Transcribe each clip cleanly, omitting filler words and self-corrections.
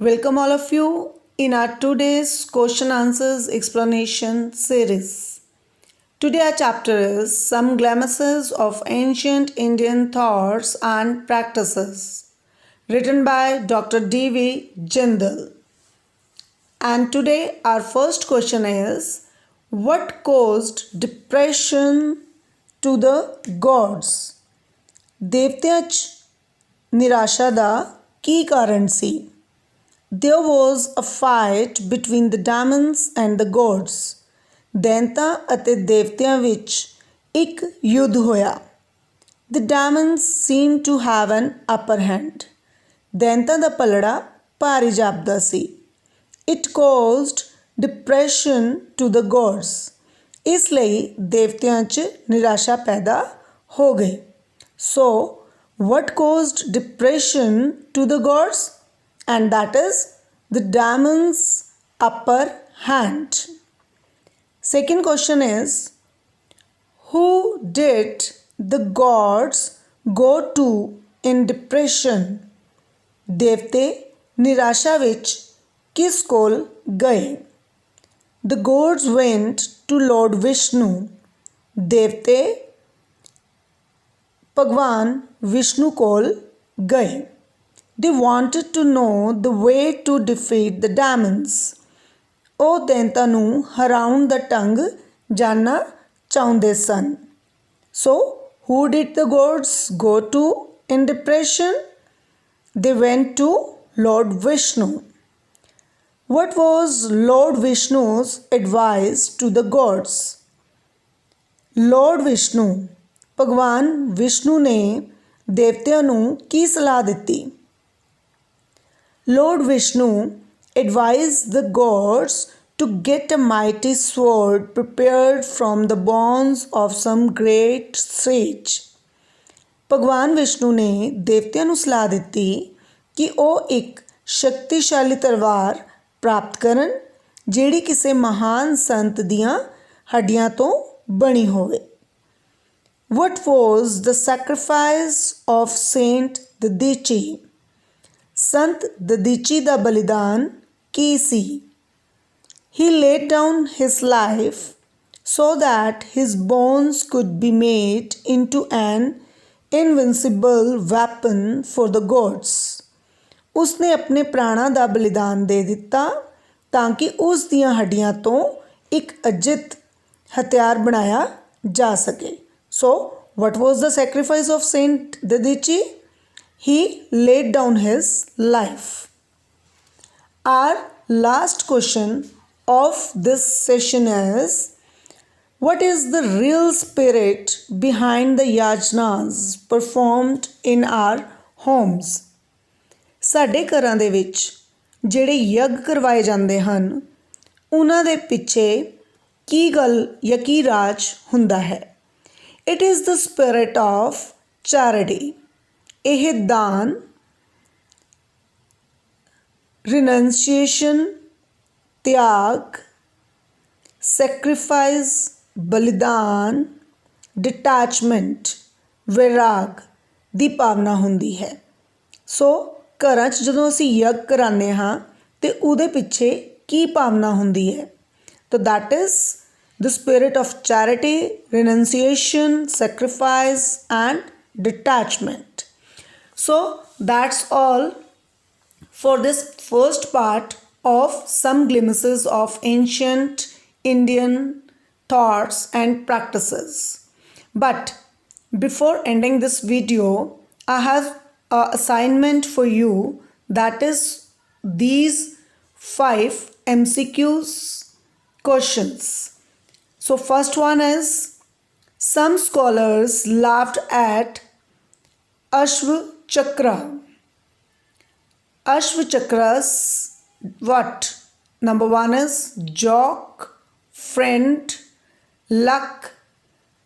Welcome all of you in our today's question answers explanation series. Today our chapter is Some Glimpses of Ancient Indian Thoughts and Practices, written by Dr. D.V. Jindal. And today our first question is, what caused depression to the gods? ਦੇਵਤਿਆਂ 'ਚ ਨਿਰਾਸ਼ਾ ਦਾ ਕੀ ਕਾਰਨ ਸੀ? There was a fight between the demons and the gods. ਦੈਂਤਾਂ ਅਤੇ ਦੇਵਤਿਆਂ ਵਿੱਚ ਇੱਕ ਯੁੱਧ ਹੋਇਆ. The demons seemed to have an upper hand. ਦੈਂਤਾਂ ਦਾ ਪਲੜਾ ਭਾਰੀ ਜਾਪਦਾ ਸੀ. It caused depression to the gods. ਇਸ ਲਈ ਦੇਵਤਿਆਂ 'ਚ ਨਿਰਾਸ਼ਾ ਪੈਦਾ ਹੋ ਗਈ. So, what caused depression to the gods? And that is the demon's upper hand. Second question is, who did the gods go to in depression? ਦੇਵਤੇ ਨਿਰਾਸ਼ਾ ਵਿੱਚ ਕਿਸ ਕੋਲ ਗਏ? The gods went to Lord Vishnu. ਦੇਵਤੇ ਭਗਵਾਨ ਵਿਸ਼ਨੂੰ ਕੋਲ ਗਏ. They wanted to know the way to defeat the demons. ਉਹ ਦੈਂਤਾਂ ਨੂੰ ਹਰਾਉਣ ਦਾ ਢੰਗ ਜਾਣਨਾ ਚਾਹੁੰਦੇ ਸਨ. So, who did the gods go to in depression? They went to Lord Vishnu. What was Lord Vishnu's advice to the gods? Lord Vishnu, ਭਗਵਾਨ ਵਿਸ਼ਨੂੰ ਨੇ ਦੇਵਤਿਆਂ ਨੂੰ ਕੀ ਸਲਾਹ ਦਿੱਤੀ? Lord Vishnu advised the gods to get a mighty sword prepared from the bones of some great sage. ਭਗਵਾਨ ਵਿਸ਼ਨੂੰ ਨੇ ਦੇਵਤਿਆਂ ਨੂੰ ਸਲਾਹ ਦਿੱਤੀ ਕਿ ਉਹ ਇੱਕ ਸ਼ਕਤੀਸ਼ਾਲੀ ਤਲਵਾਰ ਪ੍ਰਾਪਤ ਕਰਨ ਜਿਹੜੀ ਕਿਸੇ ਮਹਾਨ ਸੰਤ ਦੀਆਂ ਹੱਡੀਆਂ ਤੋਂ ਬਣੀ ਹੋਵੇ. What was the sacrifice of Saint Dadichi? ਸੰਤ ਦਦੀਚੀ ਦਾ ਬਲੀਦਾਨ ਕੀ ਸੀ? He laid down his life so that his bones could be made into an invincible weapon for the gods. ਉਸਨੇ ਆਪਣੇ ਪ੍ਰਾਣਾਂ ਦਾ ਬਲੀਦਾਨ ਦੇ ਦਿੱਤਾ ਤਾਂ ਕਿ ਉਸ ਦੀਆਂ ਹੱਡੀਆਂ ਤੋਂ ਇੱਕ ਅਜਿੱਤ ਹਥਿਆਰ ਬਣਾਇਆ ਜਾ ਸਕੇ. So, what was the sacrifice of Saint Dadichi? He laid down his life. Our last question of this session is, what is the real spirit behind the yajnas performed in our homes? ਸਾਡੇ ਘਰਾਂ ਦੇ ਵਿੱਚ ਜਿਹੜੇ ਯੱਗ ਕਰਵਾਏ ਜਾਂਦੇ ਹਨ ਉਹਨਾਂ ਦੇ ਪਿੱਛੇ ਕੀ ਗੱਲ ਜਾਂ ਕੀ ਰਾਜ ਹੁੰਦਾ ਹੈ? It is the spirit of charity. ਇਹ ਦਾਨ, renunciation, ਤਿਆਗ, sacrifice, ਬਲੀਦਾਨ, detachment, ਵਿਰਾਗ ਦੀ ਭਾਵਨਾ ਹੁੰਦੀ ਹੈ. ਸੋ ਘਰਾਂ 'ਚ ਜਦੋਂ ਅਸੀਂ ਯੱਗ ਕਰਾਉਂਦੇ ਹਾਂ ਅਤੇ ਉਹਦੇ ਪਿੱਛੇ ਕੀ ਭਾਵਨਾ ਹੁੰਦੀ ਹੈ? ਤਾਂ that is the spirit of charity, renunciation, sacrifice and detachment. So that's all for this first part of some glimpses of ancient Indian thoughts and practices. But before ending this video, I have an assignment for you, that is these 5 MCQs questions. So first one is, some scholars laughed at Ashva Chakra. Ashva Chakras, what? Number 1 is jock, friend, luck,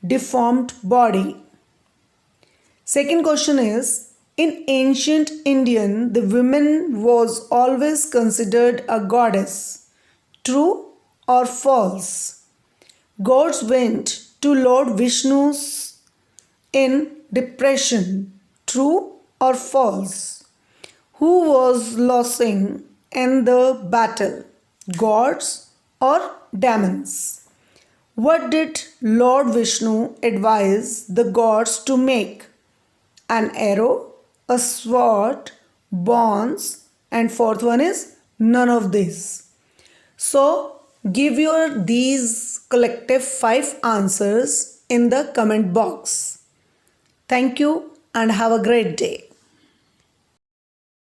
deformed body. Second question is, in ancient Indian, the woman was always considered a goddess. True or false? Gods went to Lord Vishnu's in depression. True or false? Who was losing in the battle? Gods or demons? What did Lord Vishnu advise the gods to make? An arrow, a sword, bonds, and fourth one is none of these. So give your these collective 5 answers in the comment box. Thank you and have a great day.